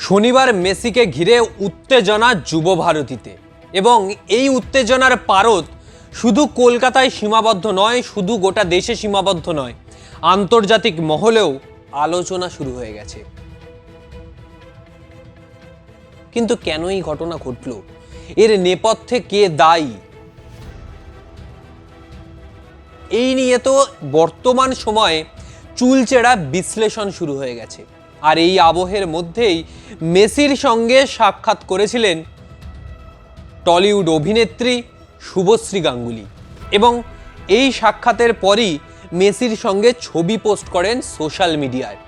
শনিবার মেসিকে ঘিরে উত্তেজনা যুব ভারতীতে এবং এই উত্তেজনার পারদ শুধু কলকাতায় সীমাবদ্ধ নয়, শুধু গোটা দেশে সীমাবদ্ধ নয়, আন্তর্জাতিক মহলেও আলোচনা শুরু হয়ে গেছে। কিন্তু কেন এই ঘটনা ঘটল? এর নেপথ্যে কে দায়ী? এই নিয়ে তো বর্তমান সময়ে চুলচেরা বিশ্লেষণ শুরু হয়ে গেছে। আর এই আবহের মধ্যেই মেসির সঙ্গে সাক্ষাৎ করেছিলেন টলিউড অভিনেত্রী শুভশ্রী গাঙ্গুলি এবং এই সাক্ষাতের পরই মেসির সঙ্গে ছবি পোস্ট করেন সোশ্যাল মিডিয়ায়।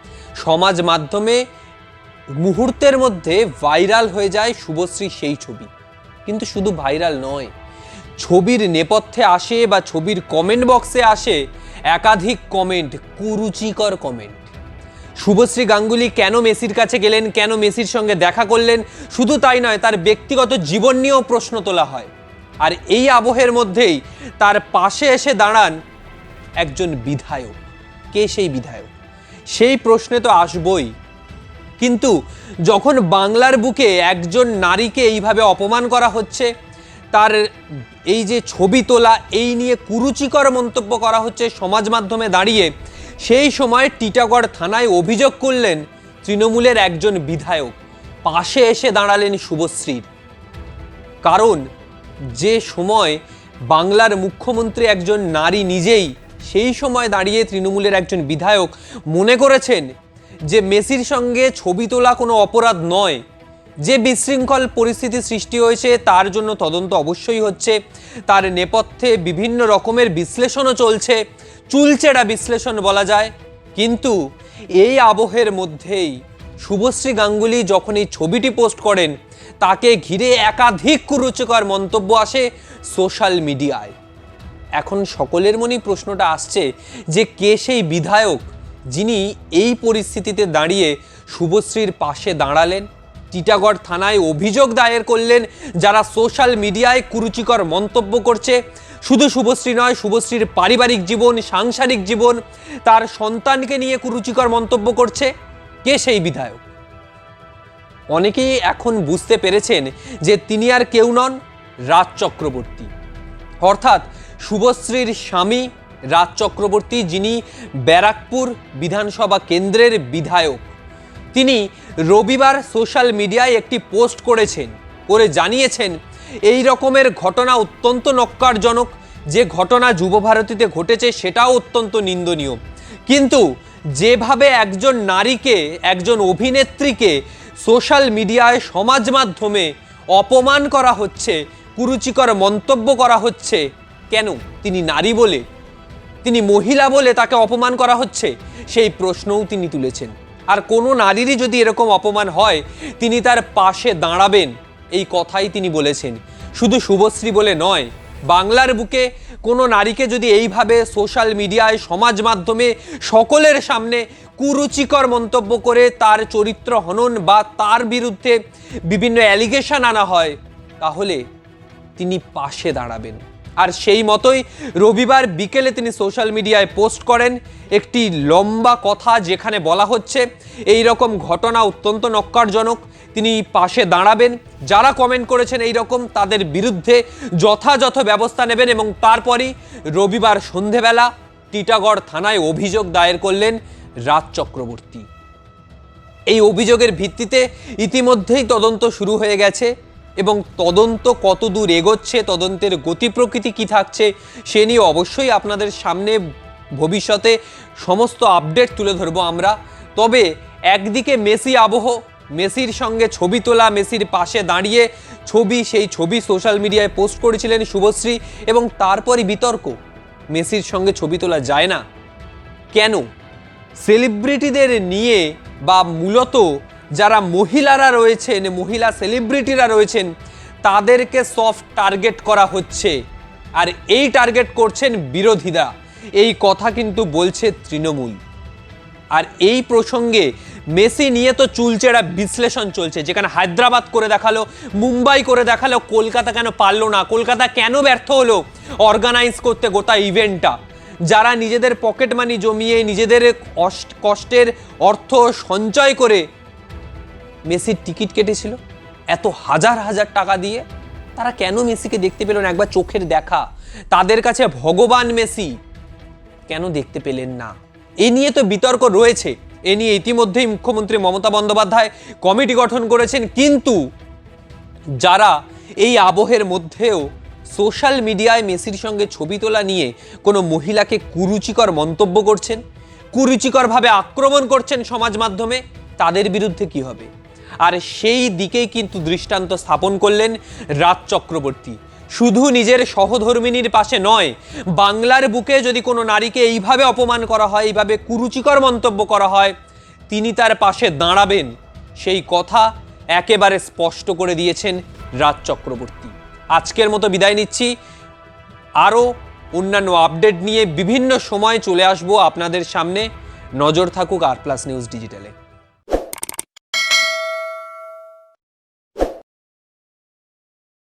সমাজ মাধ্যমে মুহূর্তের মধ্যে ভাইরাল হয়ে যায় শুভশ্রীর সেই ছবি। কিন্তু শুধু ভাইরাল নয়, ছবির নেপথ্যে আসে বা ছবির কমেন্ট বক্সে আসে একাধিক কমেন্ট, কুরুচিকর কমেন্ট। শুভশ্রী গাঙ্গুলি কেন মেসির কাছে গেলেন, কেন মেসির সঙ্গে দেখা করলেন, শুধু তাই নয়, তার ব্যক্তিগত জীবন নিয়েও প্রশ্ন তোলা হয়। আর এই আবহের মধ্যেই তার পাশে এসে দাঁড়ান একজন বিধায়ক। কে সেই বিধায়ক? সেই প্রশ্নে তো আসবই। কিন্তু যখন বাংলার বুকে একজন নারীকে এইভাবে অপমান করা হচ্ছে, তার এই যে ছবি তোলা, এই নিয়ে কুরুচিকর মন্তব্য করা হচ্ছে সমাজ মাধ্যমে দাঁড়িয়ে, সেই সময় টিটাগড় থানায় অভিযোগ করলেন তৃণমূলের একজন বিধায়ক। পাশে এসে দাঁড়ালেন শুভশ্রীর। কারণ যে সময় বাংলার মুখ্যমন্ত্রী একজন নারী নিজেই, সেই সময় দাঁড়িয়ে তৃণমূলের একজন বিধায়ক মনে করেছেন যে মেসির সঙ্গে ছবি তোলা কোনো অপরাধ নয়, যে বিশৃঙ্খল পরিস্থিতি সৃষ্টি হয়েছে তার জন্য তদন্ত অবশ্যই হচ্ছে, তার নেপথ্যে বিভিন্ন রকমের বিশ্লেষণও চলছে, চুলচেরা বিশ্লেষণ বলা যায়। কিন্তু এই আবহের মধ্যেই শুভশ্রী গাঙ্গুলি যখন এই ছবিটি পোস্ট করেন, তাকে ঘিরে একাধিক কুরুচিকর মন্তব্য আসে সোশ্যাল মিডিয়ায়। এখন সকলের মনেই প্রশ্নটা আসছে যে কে সেই বিধায়ক যিনি এই পরিস্থিতিতে দাঁড়িয়ে শুভশ্রীর পাশে দাঁড়ালেন, টিটাগড় থানায় অভিযোগ দায়ের করলেন যারা সোশ্যাল মিডিয়ায় কুরুচিকর মন্তব্য করছে। শুধু শুভশ্রী নয়, শুভশ্রীর পারিবারিক জীবন, সাংসারিক জীবন, তার সন্তানকে নিয়ে কুরুচিকর মন্তব্য করছে। কে সেই বিধায়ক? অনেকেই এখন বুঝতে পেরেছেন যে তিনি আর কেউ নন, রাজ চক্রবর্তী, অর্থাৎ শুভশ্রীর স্বামী রাজ চক্রবর্তী, যিনি ব্যারাকপুর বিধানসভা কেন্দ্রের বিধায়ক। তিনি রবিবার সোশ্যাল মিডিয়ায় একটি পোস্ট করে জানিয়েছেন এই রকমের ঘটনা অত্যন্ত নক্কারজনক। যে ঘটনা যুবভারতীতে ঘটেছে সেটাও অত্যন্ত নিন্দনীয়। কিন্তু যেভাবে একজন নারীকে, একজন অভিনেত্রীকে সোশ্যাল মিডিয়ায়, সমাজ মাধ্যমে অপমান করা হচ্ছে, কুরুচিকর মন্তব্য করা হচ্ছে, কেন? তিনি নারী বলে, তিনি মহিলা বলে তাকে অপমান করা হচ্ছে, সেই প্রশ্নও তিনি তুলেছেন। আর কোনো নারীরই যদি এরকম অপমান হয়, তিনি তার পাশে দাঁড়াবেন, এই কথাই তিনি বলেছেন। শুধু শুভশ্রী বলে নয়, বাংলার বুকে কোনো নারীকে যদি এইভাবে সোশ্যাল মিডিয়ায়, সমাজ মাধ্যমে সকলের সামনে কুরুচিকর মন্তব্য করে তার চরিত্র হনন বা তার বিরুদ্ধে বিভিন্ন অ্যালিগেশন আনা হয়, তাহলে তিনি পাশে দাঁড়াবেন। আর সেই মতোই রবিবার বিকেলে তিনি সোশ্যাল মিডিয়ায় পোস্ট করেন একটি লম্বা কথা, যেখানে বলা হচ্ছে এই রকম ঘটনা অত্যন্ত নক্কারজনক, তিনি পাশে দাঁড়াবেন, যারা কমেন্ট করেছেন এই রকম তাদের বিরুদ্ধে যথাযথ ব্যবস্থা নেবেন। এবং তারপরই রবিবার সন্ধেবেলা টিটাগড় থানায় অভিযোগ দায়ের করলেন রাজ চক্রবর্তী। এই অভিযোগের ভিত্তিতে ইতিমধ্যেই তদন্ত শুরু হয়ে গেছে এবং তদন্ত কতদূর এগোচ্ছে, তদন্তের গতি প্রকৃতি কী থাকছে, সে নিয়ে অবশ্যই আপনাদের সামনে ভবিষ্যতে সমস্ত আপডেট তুলে ধরবো আমরা। তবে একদিকে মেসি আবহ, মেসির সঙ্গে ছবি তোলা, মেসির পাশে দাঁড়িয়ে সেই ছবি সোশ্যাল মিডিয়ায় পোস্ট করেছিলেন শুভশ্রী, এবং তারপরই বিতর্ক, মেসির সঙ্গে ছবি তোলা যায় না কেন? সেলিব্রিটিদের নিয়ে বা মূলত যারা মহিলারা রয়েছেন, মহিলা সেলিব্রিটিরা রয়েছেন, তাদেরকে সফট টার্গেট করা হচ্ছে। আর এই টার্গেট করছেন বিরোধীরা, এই কথা কিন্তু বলছে তৃণমূল। আর এই প্রসঙ্গে মেসি নিয়ে তো চুলচেরা বিশ্লেষণ চলছে, যেখানে হায়দ্রাবাদ করে দেখালো, মুম্বাই করে দেখালো, কলকাতা কেন পারলো না, কলকাতা কেন ব্যর্থ হলো অর্গানাইজ করতে গোটা ইভেন্টটা। যারা নিজেদের পকেট মানি জমিয়ে, নিজেদের কষ্টের অর্থ সঞ্চয় করে মেসির টিকিট কেটেছিল এত হাজার হাজার টাকা দিয়ে, তারা কেন মেসিকে দেখতে পেল না? একবার চোখের দেখা, তাদের কাছে ভগবান মেসি, কেন দেখতে পেলেন না? এ নিয়ে তো বিতর্ক রয়েছে। এ নিয়ে ইতিমধ্যেই মুখ্যমন্ত্রী মমতা বন্দ্যোপাধ্যায় কমিটি গঠন করেছেন, কিন্তু যারা এই আবহের মধ্যেও সোশ্যাল মিডিয়ায় মেসির সঙ্গে ছবি তোলা নিয়ে কোনো মহিলাকে কুরুচিকর মন্তব্য করছেন, কুরুচিকরভাবে আক্রমণ করছেন সমাজ মাধ্যমে, তাদের বিরুদ্ধে কি হবে? আর সেই দিকেই কিন্তু দৃষ্টান্ত স্থাপন করলেন রাজ চক্রবর্তী। শুধু নিজের সহধর্মিনীর পাশে নয়, বাংলার বুকে যদি কোনো নারীকে এইভাবে অপমান করা হয়, এইভাবে কুরুচিকর মন্তব্য করা হয়, তিনি তার পাশে দাঁড়াবেন, সেই কথা একেবারে স্পষ্ট করে দিয়েছেন রাজ চক্রবর্তী। আজকের মতো বিদায় নিচ্ছি। আরও অন্যান্য আপডেট নিয়ে বিভিন্ন সময় চলে আসবো আপনাদের সামনে। নজর থাকুক আর প্লাস নিউজ ডিজিটালে।